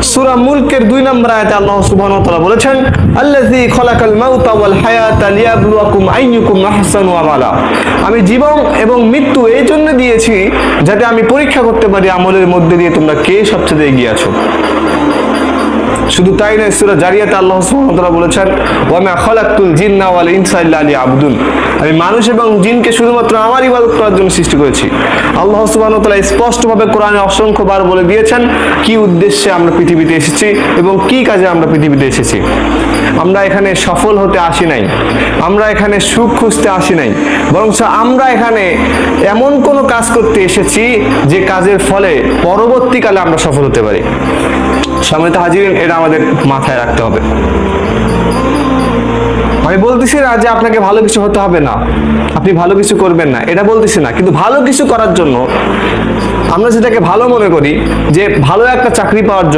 সূরা মুলকের 2 নম্বর আয়াতে আল্লাহ সুবহানাহু ওয়া তাআলা বলেছেন, আল্লাযী খালাকাল মাউতা ওয়াল হায়াতা লিয়াবলুয়াকুম আইয়ুকুম আহসানু আমালা। আমি জীবন এবং মৃত্যু এই জন্য দিয়েছি যাতে আমি পরীক্ষা করতে পারি আমলের মধ্যে দিয়ে তোমরা কে সবচেয়ে এগিয়ে আছো। শুধু তাই নয়, সূরা জারিয়াতে আল্লাহ সুবহানাহু ওয়া তাআলা বলেছেন, ওয়া মা খালাকতুল জিন্না ওয়াল ইনসা ইল্লা লিয়াবুদুন। আমি মানুষ এবং জিনকে শুধুমাত্র আমার ইবাদত করার জন্য সৃষ্টি করেছি। আল্লাহ সুবহানাহু ওয়া তাআলা স্পষ্টভাবে কোরআনে অসংখ্যবার বলে দিয়েছেন কি উদ্দেশ্যে আমরা পৃথিবীতে এসেছি এবং কি কাজে আমরা পৃথিবীতে এসেছি। আমরা এখানে সফল হতে আসি নাই, আমরা এখানে সুখ খুঁজতে আসি নাই, বরং আমরা এখানে এমন কোনো কাজ করতে এসেছি যে কাজের ফলে পরবর্তীকালে আমরা সফল হতে পারি। সম্মানিত হাজিরিন, এটা আমাদের মাথায় রাখতে হবে। আমি বলতেছি না যে আপনাকে ভালো কিছু হতে হবে না, আপনি ভালো কিছু করবেন না, এটা বলতেছি না। কিন্তু ভালো কিছু করার জন্য আমরা যেটাকে ভালো মনে করি, যে ভালো একটা চাকরি পাওয়ার জন্য